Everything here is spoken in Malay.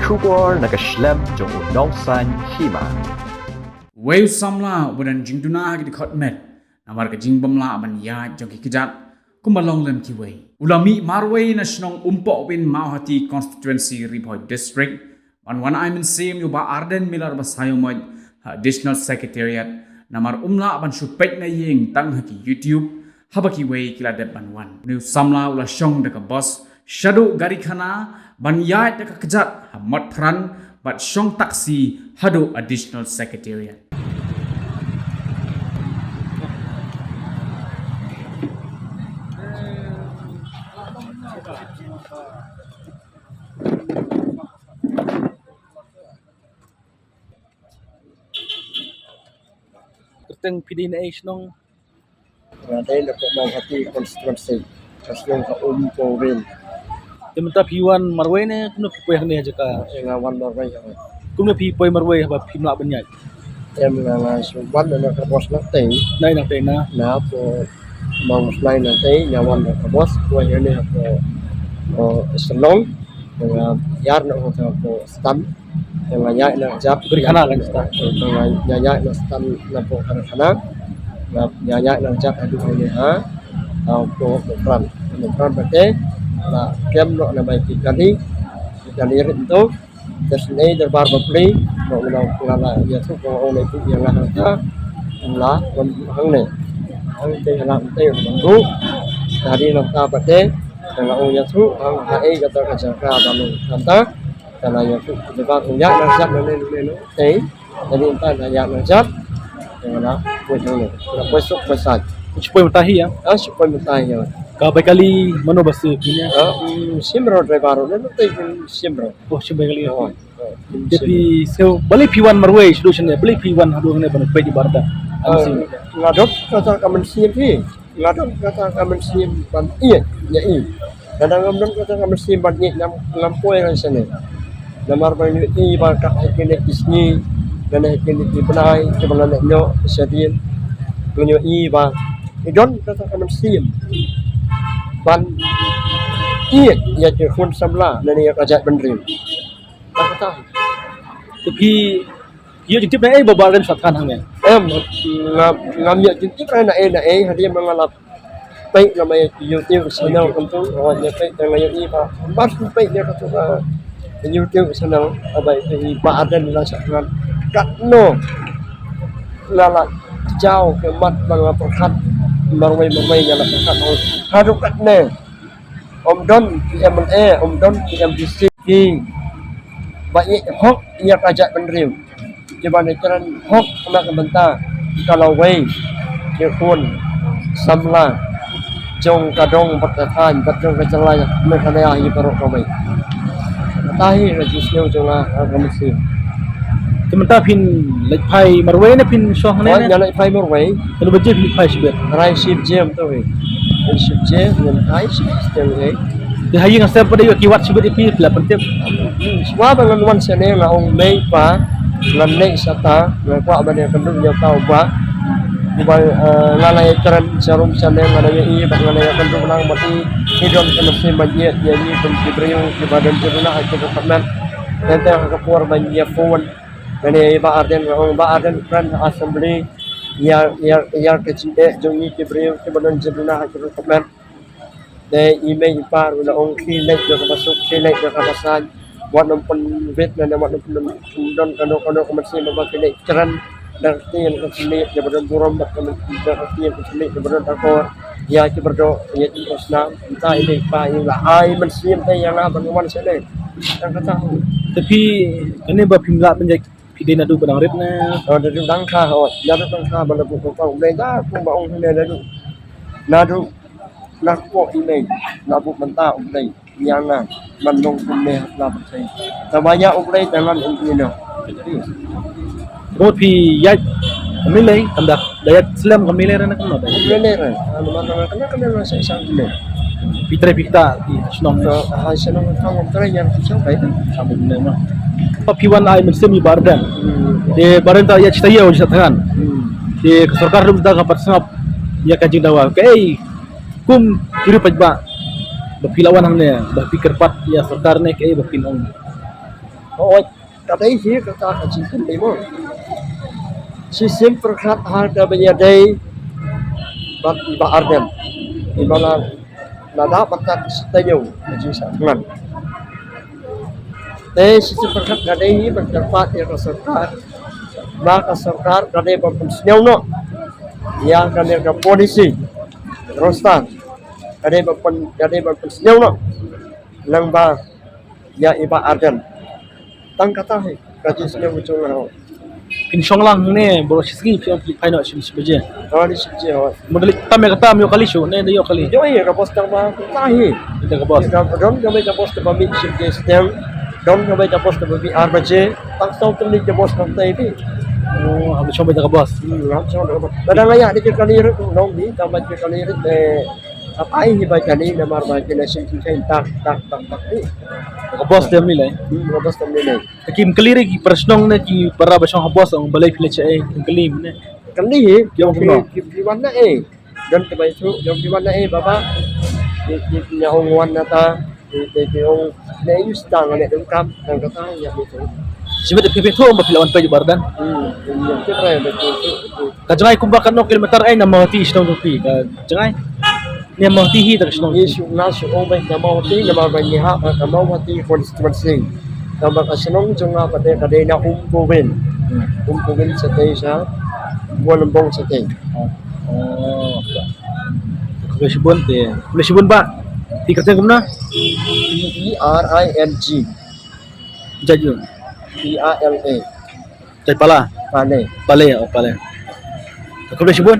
Bersyukur nakaslem jong unongsan hima. Weu samla budan jing duna ki dikot met namar ka jing bamla aban ya jong ki kijat kumalong lem ki wei ulami marwei na shnong umpo win Mauhati constituency Ripoy district wan I'm in same yu ba Arden Miller basayo mo additional secretariat namar umla aban shupet na ying tang haki YouTube habaki wei kila det banwan new samla ula shong de ka boss shadow gari khana ban ya de ka kijat hamat pran but shong taksi hado additional secretariat. Teng PDNH nong Radai na Mauhati constituency kasong ka ko rin tementa piwan marway ne kumna pipoy hang ne jaka nga wan na rin kumna pipoy marway ba pimla banyay em nga so wan na ka boss na tay nay nang tay na po mong slide na tay nga wan na ka boss ko ne ko salong nga yar na ko stam nga ya na jap beri kana lang sta nga ya na stam na po kana nga ya na jap adu ne ha ko pran bate là kem nó là bài kali rin itu terus ini darbar bapli mau là ya tu ko oleh tu yang lah ta lah hang ne hang te làm te lu dari nak ta bate là ông ya tu hang hai kata ka dalu kanta kana ya tu darbar punya nak jat lên te jadi entah nak ya nak jat yang lah kuih ni nak besok besar pipoy matahi ya supaya mentah ya ka bay kali mano basu pinya Simro driver ne no tay simro oh simbay kali tapi so bali piwan marway solution ne bali piwan hadu ne ban pay di barda ngadot kata kamen sim pi ngadot kata kamen sim ban iya ya i kadang ngadot kata kamen sim ban ni lampoy kan sana lamar ban ni ba ka kene isni dan kene di benai kebalan nyo sedien punyo i ba idon kata kamen sim ban iya ya je khun samla nani ya kajat benrim tak tahu tapi dia jitip na baba ren satkan hang ne ngam ya jitip na hadi mengalap baik namanya YouTube channel untuk ya baik dengan ini Pak mas baik dia kata YouTube channel baik di Pak Arden lah satkan katno lala jauh ke mat bang perkat marwai yang perkat harus katne Om Don PMLA, Om Don PMDC, banyak hok yang kajak peneriu. Coba necaran hok nak bentar kalau way, kekun, samla, jong kadong bertahan, berjong kecelanya, mereka dah hidup perut kami. Tahi rajisnya jonglah kami sih. tementa pin lek pai marway ne pin shoh ne Yang nak fiber way, kalau baje pin pai sibet rai ship jam tu way. Ship jam dengan rai ship system way. de hayi ngang sa pada yo kiwat sibet ipi pila pentep Semua dengan wan sana lah orang Mei pa, dengan Mei sata, dengan kuat mana kendung yang tahu pa, bukan ngalai keren jarum sana mana yang ini, dengan yang kendung menang mati, hidung kemesti banyak dia ini pun diberiu di badan ceruna itu kepenan, nanti yang keluar banyak phone, dan yang Pak Arden, orang Pak Arden keren assembly, yang kecil jongi diberiu di badan ceruna itu kepenan. Dari email par ulah ong kinek dah masuk kinek dah kawasan buat nampan vet dan buat nampan don kano komersi memang kinek ceran dan tiang kesini jabatan buram dan tiang kesini jabatan takor ya ci berdo ya ci osna entah ini pa ini lah ai mensim teh yang lah bangunan sini dan kata tapi ini ba pimla penjak pidena du benang rep na dari dangka jadi dangka bala buku kau benda aku ba ong hene dadu nadu nak po email nabu mentah umlay yang na manong kumne la patay tabaya umlay tangan ini road pi ya kamilay kandak dayat slam kamilay ran kan no umlay ran ano man kana sa isang umlay pitre pikta di snong so sa nang tawag umlay yang sa kay sabi na ma piwan ay semi bardan de barenta ya citaya o jatan de sarkar dum da kapat sangap ya kajing dawa kay kum kiri pajba bapilawan hang ne bapikir pat ya sarkar ne kay bapinong Oi, kadai hi kata kacipun limo. Sistem perkat harga benyadai bat iba arden. Ibala nada patat tayo aji sangan. Sistem perkat kadai hi bertempat ya sarkar. Maka sarkar kadai berpensiun no. Yang kadai ke polisi. Rostan. Kadai berpensiun no. Lamba ya iba arden. Tang kata hai kaji sini muncul lah. Pinsyong lang ni bro siski pay no sibaje. Awal siji awal. Modali tam ya kata mi kali show ne yo kali. Jo iya kapos tama tahi. Kita ke bos. Don kami kapos tama mi siji sistem. Don kami kapos tama mi arbaje. Tang sau tuli kapos tama tahi. Oh, habis coba kita ke bos. Kadang ayah di kali rit nong ni tambah di kali rit apa ini baca ni nama baca ni siji tak ni. Ke bos dia mi lai. Kapos tama ni. Kim keliri ki presnong na ki para basong habos ang balay pila cha kim kelim ne. Kali Yung kuno. kiwan na dan kebay tu yung kiwan na baba nya ongwan na ta yung na istang na dum kam ang kata ya itu Sibet pipi tu ang bapilawan pa di bardan. yung kira betul Kajangay kumbakan no kilometer ay na mga ti isnong ti. Kajangay. Ni mga ti hi ta isnong. isu nasu obay na mawati na mabanyiha na mawati constituency tambah kasinong junga pati kadai na umpuwin sa tayo sa Walambong sa tayo. Oh. Kulesibon te. Kulesibon ba? Ti kateng kumna? PERING Jajun. PALA Jaj pala. Pale Pale o pale. Kulesibon?